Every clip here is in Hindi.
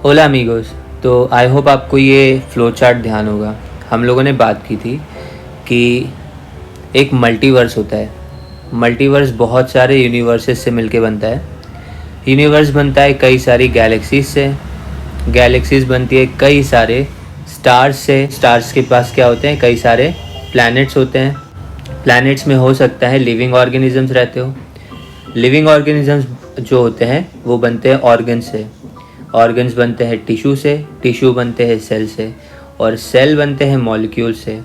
ओला अमीगोस। तो आई होप आपको ये फ्लो चार्ट ध्यान होगा। हम लोगों ने बात की थी कि एक मल्टीवर्स होता है। मल्टीवर्स बहुत सारे यूनिवर्सेस से मिलके बनता है। यूनिवर्स बनता है कई सारी गैलेक्सीज से। गैलेक्सीज बनती है कई सारे स्टार्स से। स्टार्स के पास क्या होते हैं, कई सारे प्लैनेट्स होते हैं। प्लैनेट्स में हो सकता है लिविंग ऑर्गेनिजम्स रहते हो। लिविंग ऑर्गेनिजम्स जो होते हैं वो बनते हैं ऑर्गन से। ऑर्गन्स बनते हैं टिश्यू से, टिश्यू बनते हैं सेल से, और सेल बनते हैं मॉलिक्यूल से,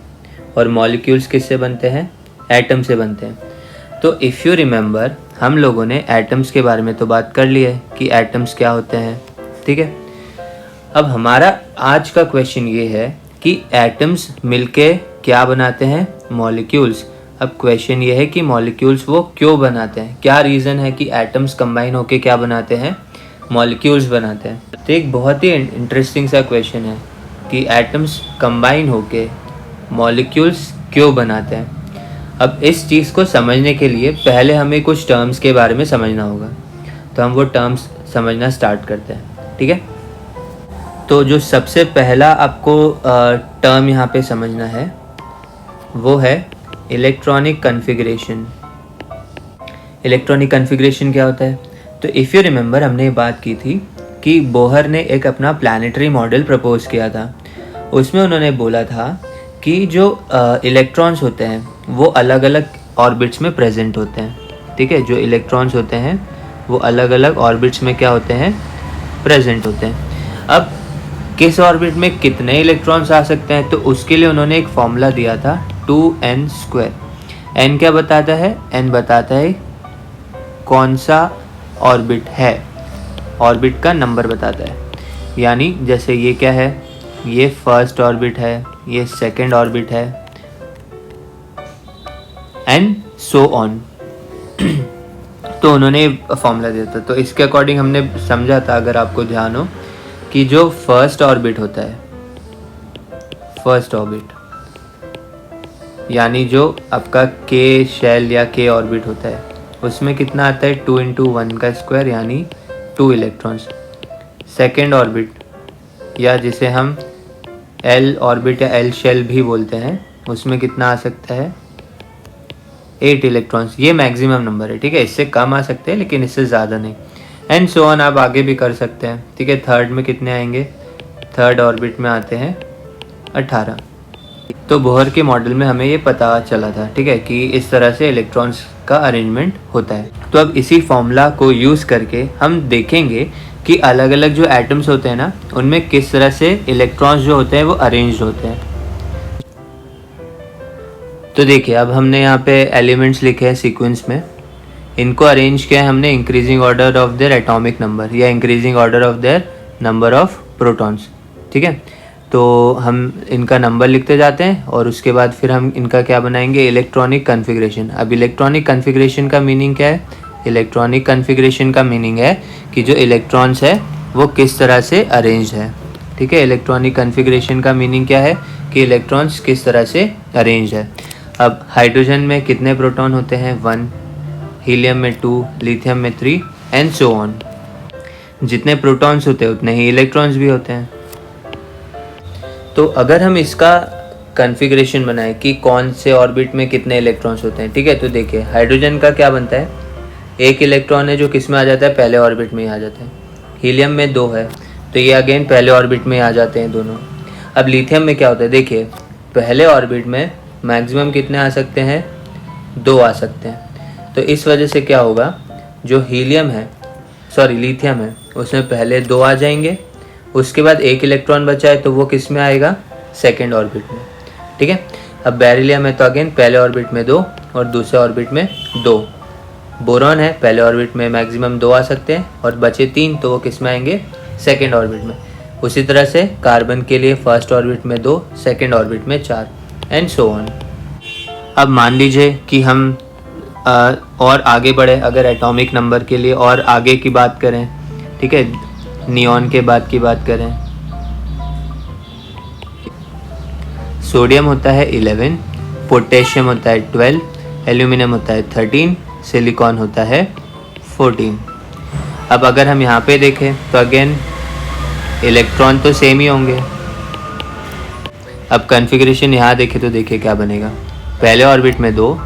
और मॉलिक्यूल्स किससे बनते हैं, एटम से बनते हैं। तो इफ़ यू रिमेंबर, हम लोगों ने एटम्स के बारे में तो बात कर ली है कि एटम्स क्या होते हैं, ठीक है। अब हमारा आज का क्वेश्चन ये है कि एटम्स मिलके क्या बनाते हैं, मॉलिक्यूल्स। अब क्वेश्चन ये है कि मॉलिक्यूल्स वो क्यों बनाते हैं, क्या रीज़न है कि एटम्स कंबाइन होके क्या बनाते हैं, मॉलिक्यूल्स बनाते हैं। तो एक बहुत ही इंटरेस्टिंग सा क्वेश्चन है कि एटम्स कंबाइन होके मॉलिक्यूल्स क्यों बनाते हैं। अब इस चीज़ को समझने के लिए पहले हमें कुछ टर्म्स के बारे में समझना होगा। तो हम वो टर्म्स समझना स्टार्ट करते हैं, ठीक है। तो जो सबसे पहला आपको टर्म यहाँ पे समझना है वो है इलेक्ट्रॉनिक कन्फिग्रेशन। इलेक्ट्रॉनिक कन्फिग्रेशन क्या होता है? तो इफ़ यू रिमेंबर, हमने बात की थी कि बोहर ने एक अपना प्लानिटरी मॉडल प्रपोज किया था। उसमें उन्होंने बोला था कि जो इलेक्ट्रॉन्स होते हैं वो अलग अलग ऑर्बिट्स में प्रेजेंट होते हैं, ठीक है। जो इलेक्ट्रॉन्स होते हैं वो अलग अलग ऑर्बिट्स में क्या होते हैं, प्रेजेंट होते हैं। अब किस ऑर्बिट में कितने इलेक्ट्रॉन्स आ सकते हैं, तो उसके लिए उन्होंने एक फॉर्मूला दिया था 2n²। n क्या बताता है? n बताता है कौन सा ऑर्बिट है, ऑर्बिट का नंबर बताता है। यानी जैसे ये क्या है, ये फर्स्ट ऑर्बिट है, ये सेकंड ऑर्बिट है, एंड सो ऑन। तो उन्होंने फॉर्मूला दिया था। तो इसके अकॉर्डिंग हमने समझा था, अगर आपको ध्यान हो, कि जो फर्स्ट ऑर्बिट होता है, फर्स्ट ऑर्बिट यानी जो आपका के शेल या के ऑर्बिट होता है, उसमें कितना आता है, 2 × 1 का स्क्वायर यानी 2 इलेक्ट्रॉन्स। सेकेंड ऑर्बिट या जिसे हम एल ऑर्बिट या एल शेल भी बोलते हैं, उसमें कितना आ सकता है, 8 इलेक्ट्रॉन्स। ये मैक्सिमम नंबर है, ठीक है। इससे कम आ सकते हैं लेकिन इससे ज़्यादा नहीं, एंड सो ऑन। आप आगे भी कर सकते हैं, ठीक है। थर्ड में कितने आएंगे, थर्ड ऑर्बिट में आते हैं 18। तो बोहर के मॉडल में हमें ये पता चला था, ठीक है, कि इस तरह से इलेक्ट्रॉन्स का अरेंजमेंट होता है। तो अब इसी फॉर्मूला को यूज़ करके हम देखेंगे कि अलग अलग जो एटम्स होते हैं ना, उनमें किस तरह से इलेक्ट्रॉन्स जो होते हैं वो अरेंज होते हैं। तो देखिए, अब हमने यहाँ पे एलिमेंट्स लिखे हैं सीक्वेंस में। इनको अरेंज किया है हमने increasing order of their atomic number या increasing order of their number of protons, ठीक है। तो हम इनका नंबर लिखते जाते हैं और उसके बाद फिर हम इनका क्या बनाएंगे, इलेक्ट्रॉनिक कन्फिग्रेशन। अब इलेक्ट्रॉनिक कन्फिग्रेशन का मीनिंग क्या है? इलेक्ट्रॉनिक कन्फिग्रेशन का मीनिंग है कि जो इलेक्ट्रॉन्स है वो किस तरह से अरेंज है, ठीक है। इलेक्ट्रॉनिक कन्फिग्रेशन का मीनिंग क्या है कि इलेक्ट्रॉन्स किस तरह से अरेंज है। अब हाइड्रोजन में कितने प्रोटॉन होते हैं, 1, हीलियम में 2, लिथियम में 3, एंड सो ऑन। जितने प्रोटॉन्स होते हैं उतने ही इलेक्ट्रॉन्स भी होते हैं। तो अगर हम इसका कन्फिग्रेशन बनाएं कि कौन से ऑर्बिट में कितने इलेक्ट्रॉन्स होते हैं, ठीक है। तो देखिए, हाइड्रोजन का क्या बनता है, एक इलेक्ट्रॉन है जो किस में आ जाता है, पहले ऑर्बिट में ही आ जाता है। हीलियम में 2 है तो ये अगेन पहले ऑर्बिट में आ जाते हैं दोनों। अब लिथियम में क्या होता है, देखिए पहले ऑर्बिट में मैक्सिमम कितने आ सकते हैं, 2 आ सकते हैं। तो इस वजह से क्या होगा, जो हीलियम है, सॉरी लिथियम है, उसमें पहले 2 आ जाएंगे, उसके बाद एक इलेक्ट्रॉन बचा है तो वो किस में आएगा, सेकेंड ऑर्बिट में, ठीक है। अब बेरिलियम है तो अगेन पहले ऑर्बिट में 2 और दूसरे ऑर्बिट में 2। बोरॉन है, पहले ऑर्बिट में मैक्सिमम 2 आ सकते हैं और बचे 3 तो वो किस में आएंगे, सेकेंड ऑर्बिट में। उसी तरह से कार्बन के लिए फर्स्ट ऑर्बिट में 2, सेकेंड ऑर्बिट में 4, एंड सो ऑन। अब मान लीजिए कि हम और आगे बढ़े, अगर एटॉमिक नंबर के लिए और आगे की बात करें, ठीक है, नियॉन के बाद की बात करें, सोडियम होता है 11, पोटेशियम होता है 12, एल्यूमिनियम होता है 13, सिलिकॉन होता है 14। अब अगर हम यहाँ पे देखें तो अगेन इलेक्ट्रॉन तो सेम ही होंगे। अब कॉन्फ़िगरेशन यहाँ देखे तो देखिए क्या बनेगा। पहले ऑर्बिट में 2,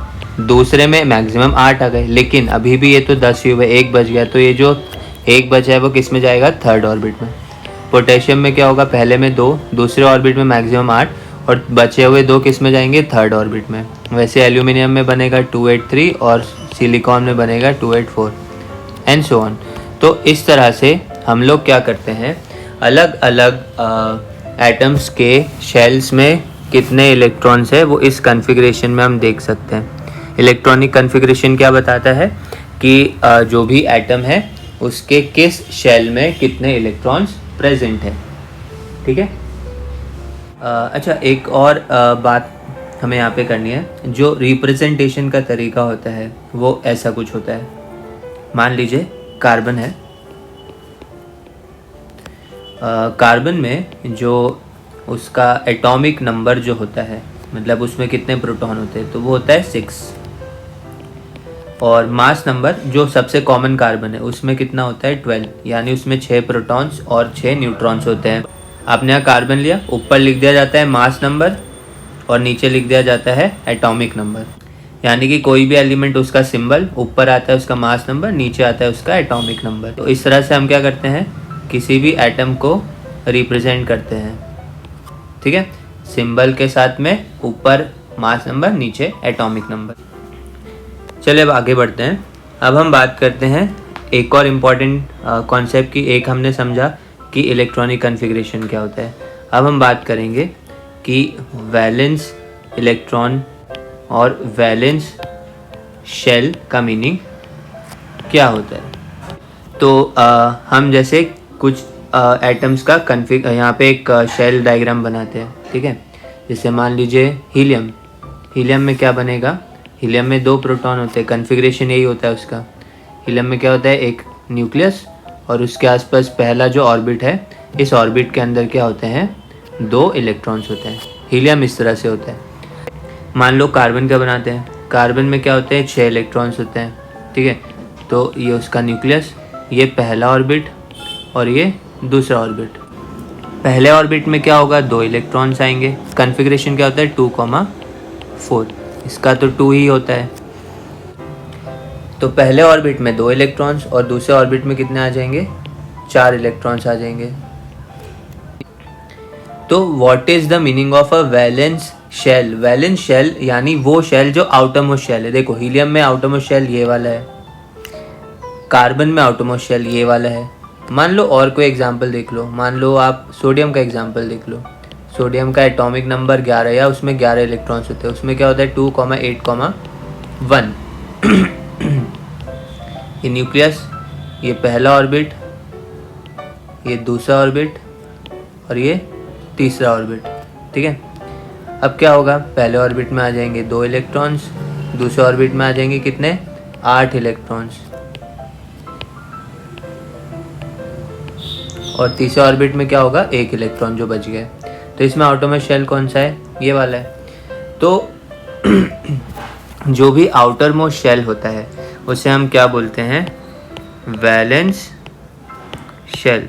दूसरे में मैक्सिमम 8 आ गए, लेकिन अभी भी ये तो 10 ही हुए, 1 बच गया, तो ये जो 1 बचा है वो किस में जाएगा, थर्ड ऑर्बिट में। पोटेशियम में क्या होगा, पहले में 2, दूसरे ऑर्बिट में मैक्सिमम 8 और बचे हुए 2 किस में जाएंगे, थर्ड ऑर्बिट में। वैसे एल्यूमिनियम में बनेगा 283 और सिलिकॉन में बनेगा 284 एंड सो ऑन। तो इस तरह से हम लोग क्या करते हैं, अलग अलग एटम्स के शेल्स में कितने इलेक्ट्रॉन्स है वो इस कॉन्फ़िगरेशन में हम देख सकते हैं। इलेक्ट्रॉनिक कॉन्फ़िगरेशन क्या बताता है कि जो भी एटम है उसके किस शेल में कितने इलेक्ट्रॉन्स प्रेजेंट है। ठीक है। अच्छा, एक और बात हमें यहाँ पे करनी है। जो रिप्रेजेंटेशन का तरीका होता है वो ऐसा कुछ होता है। मान लीजिए कार्बन है, कार्बन में जो उसका एटॉमिक नंबर जो होता है, मतलब उसमें कितने प्रोटॉन होते हैं, तो वो होता है 6। और मास नंबर जो सबसे कॉमन कार्बन है उसमें कितना होता है, 12, यानी उसमें 6 प्रोटॉन्स और 6 न्यूट्रॉन्स होते हैं। आपने यहाँ कार्बन लिया, ऊपर लिख दिया जाता है मास नंबर और नीचे लिख दिया जाता है एटॉमिक नंबर। यानी कि कोई भी एलिमेंट उसका सिंबल, ऊपर आता है उसका मास नंबर, नीचे आता है उसका एटॉमिक नंबर। तो इस तरह से हम क्या करते हैं, किसी भी एटम को रिप्रेजेंट करते हैं। ठीक है, सिंबल के साथ में ऊपर मास नंबर, नीचे एटॉमिक नंबर। चलिए अब आगे बढ़ते हैं। अब हम बात करते हैं एक और इम्पॉर्टेंट कॉन्सेप्ट की। एक हमने समझा कि इलेक्ट्रॉनिक कॉन्फ़िगरेशन क्या होता है। अब हम बात करेंगे कि वैलेंस इलेक्ट्रॉन और वैलेंस शेल का मीनिंग क्या होता है। तो हम जैसे कुछ एटम्स का यहाँ पे एक शेल डायग्राम बनाते हैं। ठीक है, जैसे मान लीजिए हीलियम। हीलियम में क्या बनेगा, हीलियम में 2 प्रोटॉन होते हैं, कॉन्फ़िगरेशन यही होता है उसका। हीलियम में क्या होता है, एक न्यूक्लियस और उसके आसपास पहला जो ऑर्बिट है, इस ऑर्बिट के अंदर क्या होते हैं, 2 इलेक्ट्रॉन्स होते हैं। हीलियम इस तरह से होता है। मान लो कार्बन का बनाते हैं, कार्बन में क्या होते हैं, 6 इलेक्ट्रॉन्स होते हैं। ठीक है, तो ये उसका न्यूक्लियस, ये पहला ऑर्बिट और ये दूसरा ऑर्बिट। पहले ऑर्बिट में क्या होगा, 2 इलेक्ट्रॉन्स आएंगे। कॉन्फ़िगरेशन क्या होता है, 2,4। इसका तो 2 ही होता है। तो पहले ऑर्बिट में 2 इलेक्ट्रॉन्स और दूसरे ऑर्बिट में कितने आ जाएंगे, 4 इलेक्ट्रॉन्स आ जाएंगे। तो what is the meaning of a valence shell. Valence shell यानी वो शेल जो आउटर मोस्ट शेल है। देखो हीलियम में आउटर मोस्ट शेल ये वाला है, कार्बन में आउटर मोस्ट शेल ये वाला है। मान लो और कोई एग्जांपल देख लो, मान लो आप सोडियम का एग्जांपल देख लो। सोडियम का एटॉमिक नंबर 11 या उसमें 11 इलेक्ट्रॉन्स होते हैं। उसमें क्या होता है, 2,8,1। ये न्यूक्लियस, ये पहला ऑर्बिट, ये दूसरा ऑर्बिट और ये तीसरा ऑर्बिट। ठीक है, अब क्या होगा, पहले ऑर्बिट में आ जाएंगे 2 इलेक्ट्रॉन्स, दूसरे ऑर्बिट में आ जाएंगे कितने, 8 इलेक्ट्रॉन्स और तीसरे ऑर्बिट में क्या होगा, 1 इलेक्ट्रॉन जो बच गया। तो इसमें आउटर मोस्ट शेल कौन सा है, ये वाला है। तो जो भी आउटर मोस्ट शेल होता है उसे हम क्या बोलते हैं, वैलेंस शेल।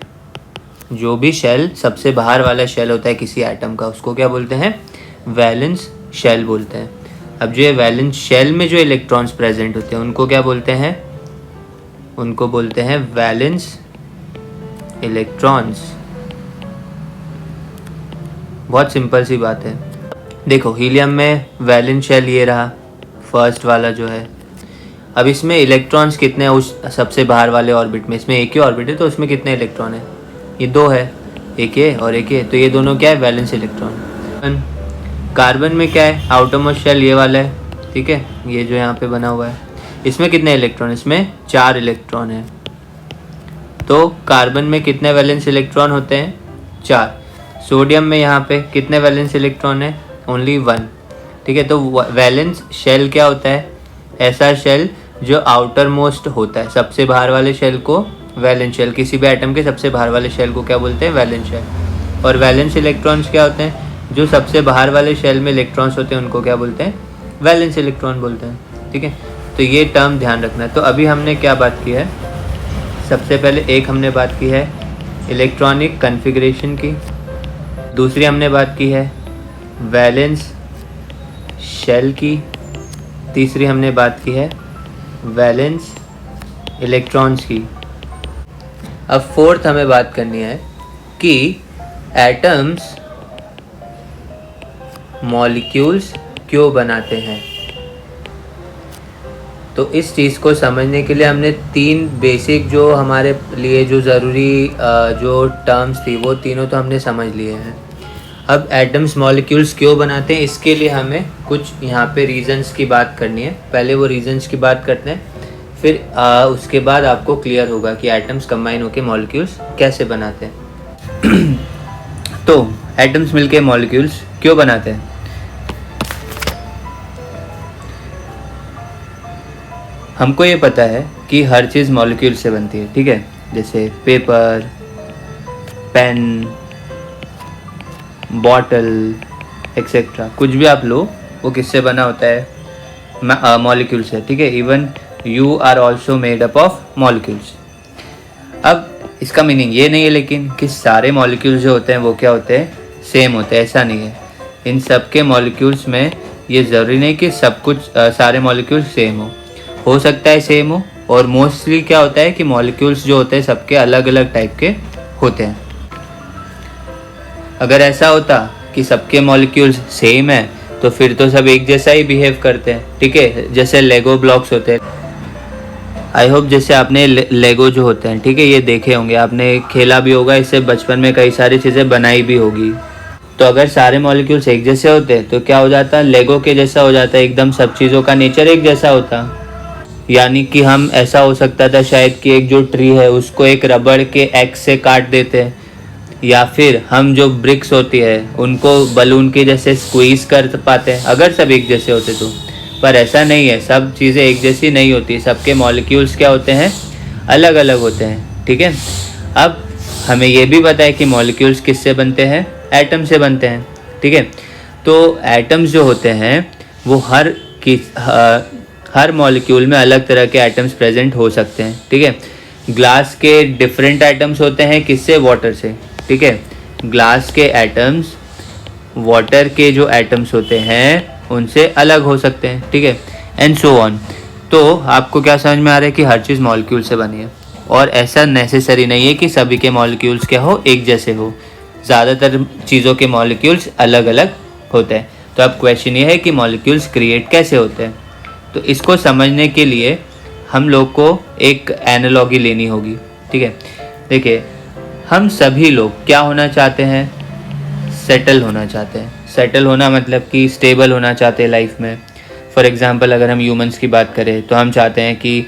जो भी शेल सबसे बाहर वाला शेल होता है किसी एटम का, उसको क्या बोलते हैं, वैलेंस शेल बोलते हैं। अब जो ये वैलेंस शेल में जो इलेक्ट्रॉन्स प्रेजेंट होते हैं उनको क्या बोलते हैं, उनको बोलते हैं वैलेंस इलेक्ट्रॉन्स। बहुत सिंपल सी बात है। देखो हीलियम में वैलेंस शेल ये रहा, फर्स्ट वाला जो है। अब इसमें इलेक्ट्रॉन्स कितने हैं उस सबसे बाहर वाले ऑर्बिट में, इसमें एक ही ऑर्बिट है तो उसमें कितने इलेक्ट्रॉन है, ये 2 है, एक ये और एक ये, तो ये दोनों क्या है, वैलेंस इलेक्ट्रॉन। कार्बन में क्या है, आउटर मोस्ट शेल ये वाला है। ठीक है, ये जो यहाँ पे बना हुआ है, इसमें कितने इलेक्ट्रॉन, इसमें 4 इलेक्ट्रॉन है। तो कार्बन में कितने वैलेंस इलेक्ट्रॉन होते हैं, 4। सोडियम में यहाँ पे कितने वैलेंस इलेक्ट्रॉन है, ओनली 1। ठीक है, तो वैलेंस शेल क्या होता है, ऐसा शेल जो आउटर मोस्ट होता है, सबसे बाहर वाले शेल को वैलेंस शेल, किसी भी एटम के सबसे बाहर वाले शेल को क्या बोलते हैं, वैलेंस शेल। और वैलेंस इलेक्ट्रॉन्स क्या होते हैं, जो सबसे बाहर वाले शेल में इलेक्ट्रॉन्स होते हैं उनको क्या बोलते हैं, वैलेंस इलेक्ट्रॉन बोलते हैं। ठीक है, तो ये टर्म ध्यान रखना है। तो अभी हमने क्या बात की है, सबसे पहले एक हमने बात की है इलेक्ट्रॉनिक कॉन्फ़िगरेशन की। दूसरी हमने बात की है वैलेंस शेल की। तीसरी हमने बात की है वैलेंस इलेक्ट्रॉन्स की। अब फोर्थ हमें बात करनी है कि एटम्स मॉलिक्यूल्स क्यों बनाते हैं। तो इस चीज़ को समझने के लिए हमने तीन बेसिक जो हमारे लिए जो ज़रूरी जो टर्म्स थी वो तीनों तो हमने समझ लिए हैं। अब एटम्स मॉलिक्यूल्स क्यों बनाते हैं इसके लिए हमें कुछ यहाँ पे रीजंस की बात करनी है। पहले वो रीजंस की बात करते हैं, फिर उसके बाद आपको क्लियर होगा कि एटम्स कंबाइन होकर मॉलिक्यूल्स कैसे बनाते हैं। तो एटम्स मिलके मॉलिक्यूल्स क्यों बनाते हैं। हमको ये पता है कि हर चीज़ मॉलिक्यूल से बनती है, ठीक है। जैसे पेपर, पेन, बॉटल एक्सेट्रा, कुछ भी आप लो वो किससे बना होता है, मॉलिक्यूल से, ठीक है। Even you are also made up of molecules. अब इसका मीनिंग ये नहीं है लेकिन कि सारे मॉलिक्यूल्स जो होते हैं वो क्या होते हैं, सेम होते हैं, ऐसा नहीं है। इन सब के मॉलिक्यूल्स में ये ज़रूरी नहीं कि सब कुछ सारे मॉलिक्यूल्स सेम हो सकता है सेम हो, और मोस्टली क्या होता है कि मॉलिक्यूल्स जो होते हैं सबके अलग अलग टाइप के होते हैं। अगर ऐसा होता कि सबके मॉलिक्यूल्स सेम है तो फिर तो सब एक जैसा ही बिहेव करते हैं, ठीक है। जैसे लेगो ब्लॉक्स होते हैं, आई होप जैसे आपने लेगो जो होते हैं, ठीक है, ये देखे होंगे, आपने खेला भी होगा इससे, बचपन में कई सारी चीज़ें बनाई भी होगी। तो अगर सारे मॉलिक्यूल्स एक जैसे होते तो क्या हो जाता, लेगो के जैसा हो जाता, एकदम सब चीज़ों का नेचर एक जैसा होता। यानी कि हम ऐसा हो सकता था शायद कि एक जो ट्री है उसको एक रबड़ के एक्स से काट देते हैं, या फिर हम जो ब्रिक्स होती है उनको बलून के जैसे स्क्वीज कर पाते हैं अगर सब एक जैसे होते तो। पर ऐसा नहीं है, सब चीज़ें एक जैसी नहीं होती, सबके मॉलिक्यूल्स क्या होते हैं, अलग अलग होते हैं, ठीक है। अब हमें ये भी पता है कि मॉलिक्यूल्स किससे बनते हैं, एटम से बनते हैं, ठीक है। तो एटम्स जो होते हैं वो हर मॉलिक्यूल में अलग तरह के एटम्स प्रेजेंट हो सकते हैं, ठीक है। ग्लास के डिफरेंट एटम्स होते हैं किससे, वाटर से, ठीक है। ग्लास के एटम्स वाटर के जो एटम्स होते हैं उनसे अलग हो सकते हैं, ठीक है, एंड सो ऑन। तो आपको क्या समझ में आ रहा है कि हर चीज़ मॉलिक्यूल से बनी है, और ऐसा नेसेसरी नहीं है कि सभी के मॉलिक्यूल्स क्या हो, एक जैसे हो। ज़्यादातर चीज़ों के मॉलिक्यूल्स अलग अलग होते हैं। तो अब क्वेश्चन ये है कि मॉलिक्यूल्स क्रिएट कैसे होते हैं। तो इसको समझने के लिए हम लोग को एक एनालॉजी लेनी होगी, ठीक है। देखिए, हम सभी लोग क्या होना चाहते हैं, सेटल होना चाहते हैं। सेटल होना मतलब कि स्टेबल होना चाहते हैं लाइफ में। फॉर एग्जांपल अगर हम ह्यूमंस की बात करें तो हम चाहते हैं कि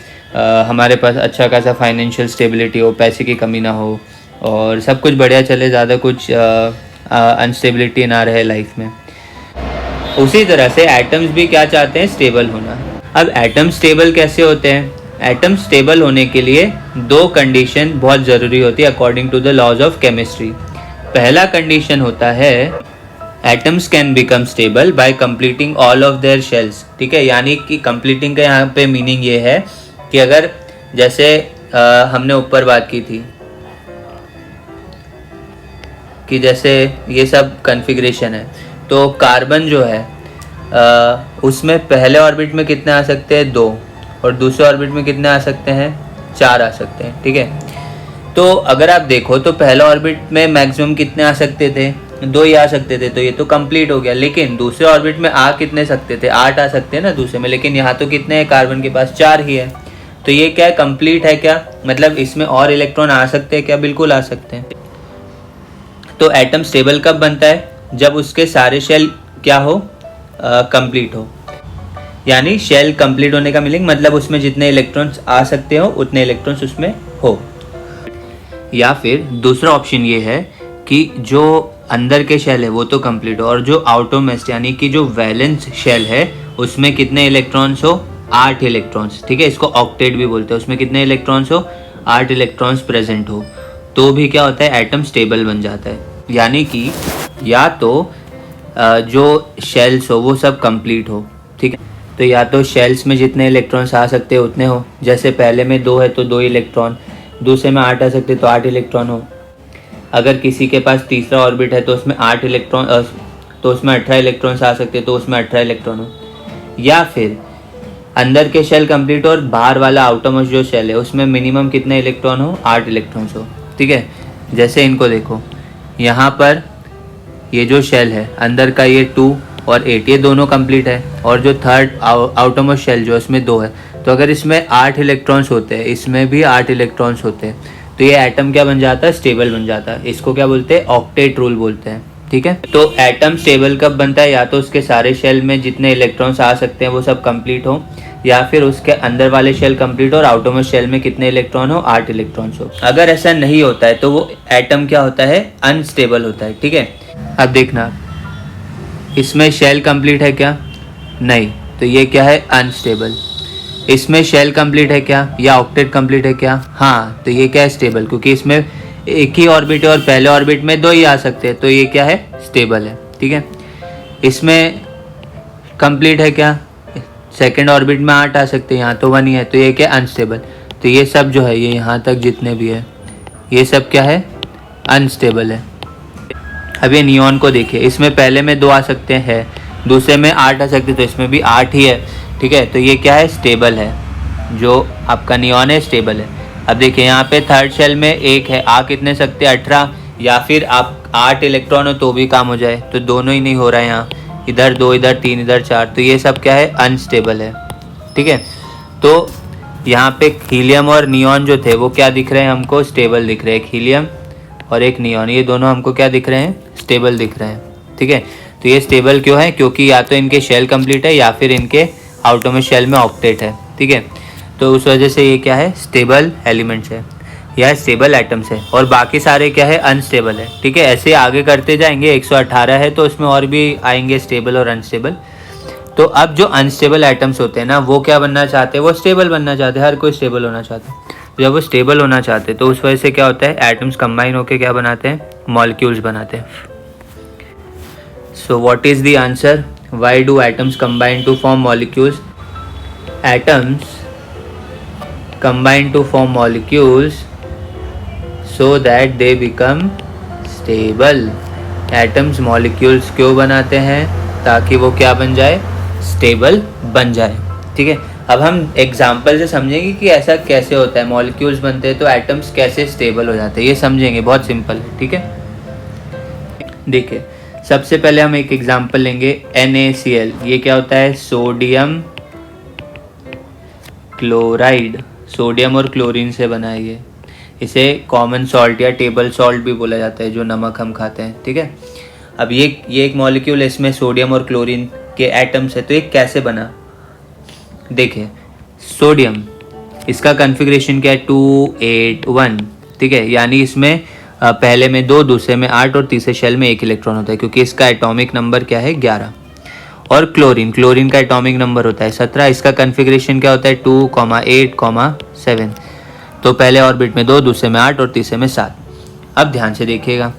हमारे पास अच्छा खासा फाइनेंशियल स्टेबिलिटी हो, पैसे की कमी ना हो, और सब कुछ बढ़िया चले, ज़्यादा कुछ अनस्टेबिलिटी ना रहे लाइफ में। उसी तरह से एटम्स भी क्या चाहते हैं, स्टेबल होना। अब एटम स्टेबल कैसे होते हैं, एटम स्टेबल होने के लिए दो कंडीशन बहुत ज़रूरी होती है according to the laws of chemistry. पहला कंडीशन होता है atoms can become stable by completing all of their shells, ठीक है। यानी कि कंप्लीटिंग का यहाँ पे मीनिंग ये है कि अगर जैसे हमने ऊपर बात की थी कि जैसे ये सब कन्फिग्रेशन है, तो कार्बन जो है उसमें पहले ऑर्बिट में कितने आ सकते हैं, 2, और दूसरे ऑर्बिट में कितने आ सकते हैं, 4 आ सकते हैं, ठीक है। तो अगर आप देखो तो पहले ऑर्बिट में मैक्सिमम कितने आ सकते थे, 2 ही आ सकते थे, तो ये तो कंप्लीट हो गया। लेकिन दूसरे ऑर्बिट में आ कितने सकते थे, 8 आ सकते हैं ना दूसरे में, लेकिन यहाँ तो कितने हैं, कार्बन के पास 4 ही है। तो ये क्या है, कंप्लीट है क्या, मतलब इसमें और इलेक्ट्रॉन आ सकते हैं क्या, बिल्कुल आ सकते हैं। तो एटम स्टेबल कब बनता है, जब उसके सारे शेल क्या हो, कंप्लीट हो। यानी शेल कंप्लीट होने का मीनिंग मतलब उसमें जितने इलेक्ट्रॉन्स आ सकते हो उतने इलेक्ट्रॉन्स उसमें हो। या फिर दूसरा ऑप्शन ये है कि जो अंदर के शेल है वो तो कंप्लीट हो, और जो आउटरमोस्ट यानी कि जो वैलेंस शेल है उसमें कितने इलेक्ट्रॉन्स हो, 8 इलेक्ट्रॉन्स, ठीक है। इसको ऑक्टेट भी बोलते हैं। उसमें कितने इलेक्ट्रॉन्स हो, 8 इलेक्ट्रॉन्स प्रेजेंट हो, तो भी क्या होता है, एटम स्टेबल बन जाता है। यानी कि या तो जो शेल्स हो वो सब कंप्लीट हो, ठीक है। तो या तो शेल्स में जितने इलेक्ट्रॉन्स आ सकते हैं उतने हो, जैसे पहले में 2 है तो 2 इलेक्ट्रॉन, दूसरे में 8 आ सकते तो 8 इलेक्ट्रॉन हो। अगर किसी के पास तीसरा ऑर्बिट है तो उसमें 8 इलेक्ट्रॉन तो उसमें 18 इलेक्ट्रॉन्स आ सकते हैं, तो उसमें 18 इलेक्ट्रॉन हो। या फिर अंदर के शेल कंप्लीट और बाहर वाला आउटरमोस्ट जो शेल है उसमें मिनिमम कितने इलेक्ट्रॉन हो, 8 इलेक्ट्रॉन्स हो। ठीक है, जैसे इनको देखो, यहाँ पर ये जो शेल है अंदर का ये 2 और 8 ये दोनों कंप्लीट है, और जो थर्ड आउटरमोस्ट शेल जो इसमें 2 है, तो अगर इसमें 8 इलेक्ट्रॉन्स होते हैं, इसमें भी 8 इलेक्ट्रॉन्स होते हैं, तो ये एटम क्या बन जाता है, स्टेबल बन जाता है। इसको क्या बोलते हैं, ऑक्टेट रूल बोलते हैं। ठीक है, तो एटम स्टेबल कब बनता है, या तो उसके सारे शेल में जितने इलेक्ट्रॉन्स आ सकते हैं वो सब कंप्लीट हो, या फिर उसके अंदर वाले शेल कंप्लीट हो और आउटरमोस्ट शेल में कितने इलेक्ट्रॉन हो, 8 इलेक्ट्रॉन्स हो। अगर ऐसा नहीं होता है तो वो एटम क्या होता है, अनस्टेबल होता है। ठीक है, अब देखना इसमें शेल कंप्लीट है क्या, नहीं, तो ये क्या है, अनस्टेबल। इसमें शेल कंप्लीट है क्या, या ऑक्टेट कंप्लीट है क्या, हाँ, तो ये क्या है, स्टेबल, क्योंकि इसमें एक ही ऑर्बिट है और पहले ऑर्बिट में 2 ही आ सकते हैं, तो ये क्या है, स्टेबल है। ठीक है, इसमें कंप्लीट है क्या, सेकंड ऑर्बिट में 8 आ सकते हैं, यहाँ तो 1 ही है, तो ये क्या, अनस्टेबल। तो ये सब जो है, ये यहाँ तक जितने भी है ये सब क्या है, अनस्टेबल है। अब ये नियॉन को देखिए, इसमें पहले में 2 आ सकते हैं, दूसरे में 8 आ सकते हैं, तो इसमें भी 8 ही है। ठीक है, तो ये क्या है, स्टेबल है, जो आपका नियॉन है स्टेबल है। अब देखिए यहाँ पे थर्ड शेल में 1 है, आ कितने सकते हैं, 18, या फिर आप 8 इलेक्ट्रॉन हो तो भी काम हो जाए, तो दोनों ही नहीं हो रहा है यहाँ, इधर 2 इधर 3 इधर 4, तो ये सब क्या है, अनस्टेबल है। ठीक है, तो यहाँ पे हीलियम और नियॉन जो थे वो क्या दिख रहे हैं हमको, स्टेबल दिख रहे हैं। एक हीलियम और एक नियॉन, ये दोनों हमको क्या दिख रहे हैं, स्टेबल दिख रहे हैं। ठीक है, तो ये स्टेबल क्यों है, क्योंकि या तो इनके शेल कंप्लीट है या फिर इनके आउटरमोस्ट शेल में ऑक्टेट है। ठीक है, तो उस वजह से ये क्या है, स्टेबल एलिमेंट्स है या स्टेबल एटम्स है, और बाकी सारे क्या है, अनस्टेबल है। ठीक है, ऐसे आगे करते जाएंगे, 118 है तो उसमें और भी आएंगे स्टेबल और अनस्टेबल। तो अब जो अनस्टेबल एटम्स होते हैं ना, वो क्या बनना चाहते हैं, वो स्टेबल बनना चाहते हैं, हर कोई स्टेबल होना चाहता है। जब वो स्टेबल होना चाहते हैं तो उस वजह से क्या होता है, एटम्स कंबाइन होकर क्या बनाते हैं, मॉलिक्यूल्स बनाते हैं। So what is the answer, why do atoms combine to form molecules, atoms combine to form molecules so that they become stable। एटम्स मॉलिक्यूल्स क्यों बनाते हैं, ताकि वो क्या बन जाए, स्टेबल बन जाए। ठीक है, अब हम एग्जाम्पल से समझेंगे कि ऐसा कैसे होता है, मॉलिक्यूल्स बनते हैं तो एटम्स कैसे स्टेबल हो जाते हैं, ये समझेंगे, बहुत सिंपल है। ठीक है, देखिए सबसे पहले हम एक एग्जाम्पल लेंगे, NaCl, ये क्या होता है, सोडियम क्लोराइड, सोडियम और क्लोरीन से बना है ये। इसे कॉमन सॉल्ट या टेबल सॉल्ट भी बोला जाता है, जो नमक हम खाते हैं। ठीक है, अब ये एक मॉलिक्यूल है, इसमें सोडियम और क्लोरीन के एटम्स है, तो ये कैसे बना, देखिए सोडियम, इसका कॉन्फ़िगरेशन क्या है, 281। ठीक है, यानी इसमें पहले में 2, दूसरे में 8 और तीसरे शेल में 1 इलेक्ट्रॉन होता है, क्योंकि इसका एटॉमिक नंबर क्या है, 11। और क्लोरीन का एटॉमिक नंबर होता है 17, इसका कॉन्फ़िगरेशन क्या होता है, 2,8,7। तो पहले ऑर्बिट में 2, दूसरे में 8 और तीसरे में 7। अब ध्यान से देखिएगा,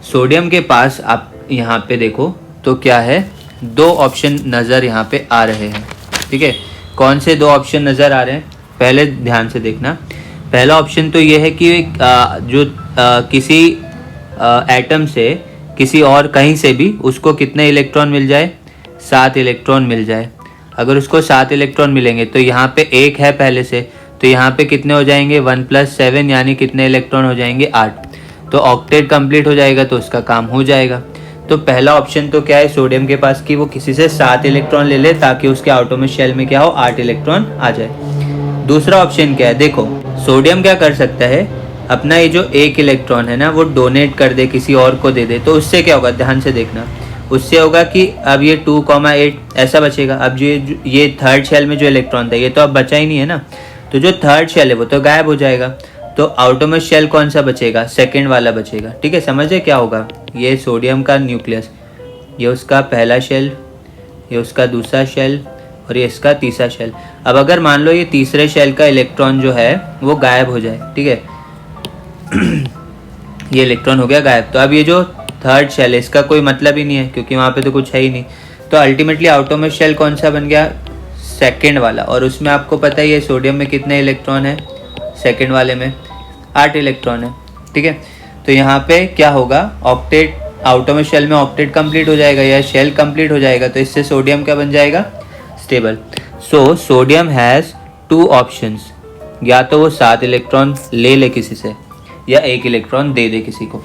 सोडियम के पास आप यहाँ पे देखो तो क्या है, 2 ऑप्शन नज़र यहाँ पे आ रहे हैं। ठीक है, कौन से 2 ऑप्शन नज़र आ रहे हैं, पहले ध्यान से देखना। पहला ऑप्शन तो ये है कि किसी एटम से किसी और कहीं से भी उसको कितने इलेक्ट्रॉन मिल जाए, 7 इलेक्ट्रॉन मिल जाए। अगर उसको 7 इलेक्ट्रॉन मिलेंगे तो यहाँ पे 1 है पहले से, तो यहाँ पे कितने हो जाएंगे, 1 + 7, यानी कितने इलेक्ट्रॉन हो जाएंगे, 8। तो ऑक्टेट कंप्लीट हो जाएगा, तो उसका काम हो जाएगा। तो पहला ऑप्शन तो क्या है सोडियम के पास, कि वो किसी से 7 इलेक्ट्रॉन ले ले ताकि उसके आटोमिक शेल में क्या हो, 8 इलेक्ट्रॉन आ जाए। दूसरा ऑप्शन क्या है, देखो सोडियम क्या कर सकता है, अपना ये जो 1 इलेक्ट्रॉन है ना वो डोनेट कर दे, किसी और को दे दे, तो उससे क्या होगा, ध्यान से देखना, उससे होगा कि अब ये 2,8 ऐसा बचेगा। अब जो ये थर्ड शेल में जो इलेक्ट्रॉन था ये तो अब बचा ही नहीं है ना, तो जो थर्ड शेल है वो तो गायब हो जाएगा, तो आउटरमोस्ट शेल कौन सा बचेगा, सेकंड वाला बचेगा। ठीक है, समझे क्या होगा, ये सोडियम का न्यूक्लियस, ये उसका पहला शेल, ये उसका दूसरा शेल और ये इसका तीसरा शेल। अब अगर मान लो ये तीसरे शेल का इलेक्ट्रॉन जो है वो गायब हो जाए, ठीक है ये इलेक्ट्रॉन हो गया गायब, तो अब ये जो थर्ड शेल है इसका कोई मतलब ही नहीं है, क्योंकि वहाँ पे तो कुछ है ही नहीं। तो अल्टीमेटली आउटरमोस्ट शेल कौन सा बन गया, सेकंड वाला, और उसमें आपको पता ही है सोडियम में कितने इलेक्ट्रॉन है, सेकंड वाले में 8 इलेक्ट्रॉन है। ठीक है, तो यहाँ पे क्या होगा, ऑक्टेट, आउटर में शेल में ऑक्टेट कंप्लीट हो जाएगा या शेल कंप्लीट हो जाएगा, तो इससे सोडियम क्या बन जाएगा, stable. So sodium has 2 options, या तो वो 7 इलेक्ट्रॉन ले ले किसी से या 1 इलेक्ट्रॉन दे दे किसी को।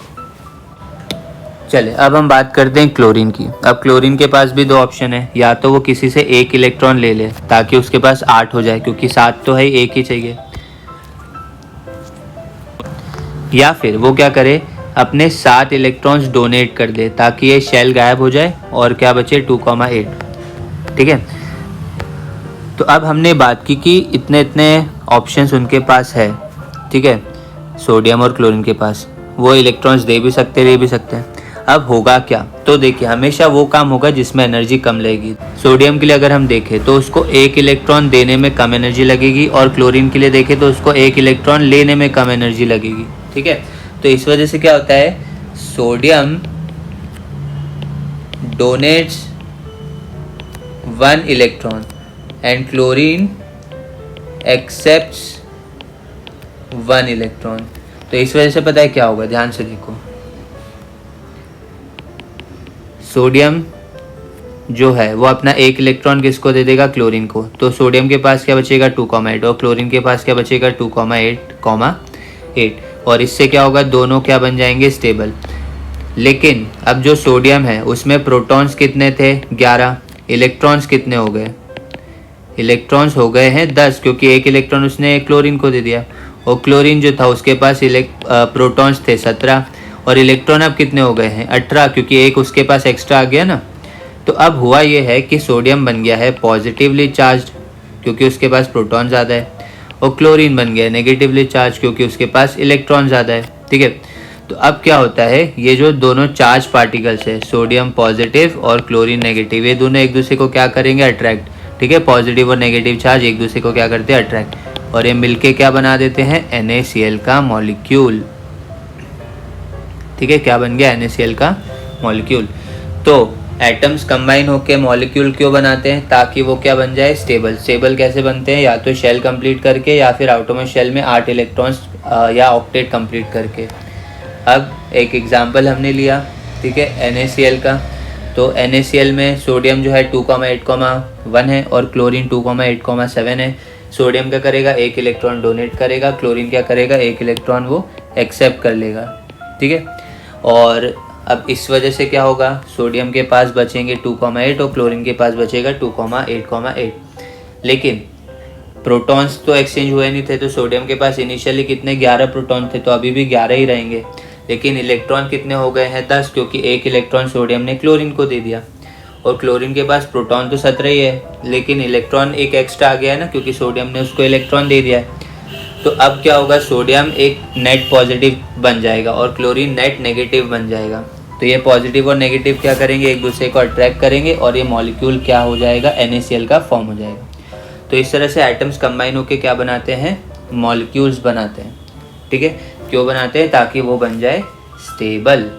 चले अब हम बात करते हैं क्लोरीन की। अब क्लोरीन के पास भी 2 ऑप्शन है, या तो वो किसी से 1 इलेक्ट्रॉन ले ले ताकि उसके पास 8 हो जाए, क्योंकि 7 तो है, 1 ही चाहिए, या फिर वो क्या करे, अपने 7 इलेक्ट्रॉन्स डोनेट कर दे ताकि ये शेल गायब हो जाए और क्या बचे 2,8। ठीक है, तो अब हमने बात की कि इतने इतने ऑप्शंस उनके पास है, ठीक है, सोडियम और क्लोरीन के पास, वो इलेक्ट्रॉन्स दे भी सकते, ले भी सकते हैं। अब होगा क्या, तो देखिए हमेशा वो काम होगा जिसमें एनर्जी कम लगेगी। सोडियम के लिए अगर हम देखें तो उसको 1 इलेक्ट्रॉन देने में कम एनर्जी लगेगी, और क्लोरीन के लिए देखें तो उसको 1 इलेक्ट्रॉन लेने में कम एनर्जी लगेगी। ठीक है, तो इस वजह से क्या होता है, sodium donates 1 electron and chlorine accepts 1 electron. तो इस वजह से पता है क्या होगा, ध्यान से देखो, सोडियम जो है वो अपना 1 इलेक्ट्रॉन किसको दे देगा, क्लोरीन को, तो सोडियम के पास क्या बचेगा 2,8 और क्लोरीन के पास क्या बचेगा 2,8, और इससे क्या होगा, दोनों क्या बन जाएंगे, स्टेबल। लेकिन अब जो सोडियम है उसमें प्रोटॉन्स कितने थे, 11, इलेक्ट्रॉन्स कितने हो गए, इलेक्ट्रॉन्स हो गए हैं 10, क्योंकि 1 इलेक्ट्रॉन उसने क्लोरीन को दे दिया, और क्लोरीन जो था उसके पास प्रोटॉन्स थे 17, और इलेक्ट्रॉन अब कितने हो गए हैं 18, क्योंकि 1 उसके पास एक्स्ट्रा आ गया ना। तो अब हुआ ये है कि सोडियम बन गया है पॉजिटिवली चार्ज्ड क्योंकि उसके पास प्रोटॉन ज़्यादा है, और क्लोरीन बन गया है नेगेटिवली चार्ज क्योंकि उसके पास इलेक्ट्रॉन ज़्यादा है। ठीक है, तो अब क्या होता है, ये जो दोनों चार्ज पार्टिकल्स है, सोडियम पॉजिटिव और क्लोरीन नेगेटिव, ये दोनों एक दूसरे को क्या करेंगे, अट्रैक्ट। ठीक है, पॉजिटिव और नेगेटिव चार्ज एक दूसरे को क्या करते हैं, अट्रैक्ट, और ये मिलके क्या बना देते हैं, NaCl का मॉलिक्यूल। ठीक है, क्या बन गया, NaCl का मॉलिक्यूल। तो एटम्स कंबाइन होकर मॉलिक्यूल क्यों बनाते हैं, ताकि वो क्या बन जाए, स्टेबल। स्टेबल कैसे बनते हैं, या तो शेल कंप्लीट करके या फिर आउटरमोस्ट शेल में 8 इलेक्ट्रॉन्स या ऑक्टेट कंप्लीट करके। अब एक एग्जांपल हमने लिया, ठीक है, NaCl का। तो NaCl में सोडियम जो है 2,8,1 है और क्लोरीन 2,8,7 है। सोडियम क्या करेगा, 1 इलेक्ट्रॉन डोनेट करेगा, क्लोरीन क्या करेगा, 1 इलेक्ट्रॉन वो एक्सेप्ट कर लेगा। ठीक है, और अब इस वजह से क्या होगा, सोडियम के पास बचेंगे 2,8 और क्लोरीन के पास बचेगा 2,8,8। लेकिन प्रोटॉन्स तो एक्सचेंज हुए नहीं थे, तो सोडियम के पास इनिशियली कितने, 11 प्रोटॉन थे, तो अभी भी 11 ही रहेंगे। लेकिन इलेक्ट्रॉन कितने हो गए हैं, 10, क्योंकि 1 इलेक्ट्रॉन सोडियम ने क्लोरीन को दे दिया, और क्लोरीन के पास प्रोटॉन तो 17 ही है, लेकिन इलेक्ट्रॉन एक एक्स्ट्रा आ गया है ना, क्योंकि सोडियम ने उसको इलेक्ट्रॉन दे दिया है। तो अब क्या होगा, सोडियम एक नेट पॉजिटिव बन जाएगा और क्लोरीन नेट नेगेटिव बन जाएगा। तो ये पॉजिटिव और नेगेटिव क्या करेंगे, एक दूसरे को अट्रैक्ट करेंगे, और ये मॉलिक्यूल क्या हो जाएगा, NaCl का फॉर्म हो जाएगा। तो इस तरह से एटम्स कंबाइन होकर क्या बनाते हैं, मॉलिक्यूल्स बनाते हैं। ठीक है, क्यों बनाते हैं, ताकि वो बन जाए स्टेबल।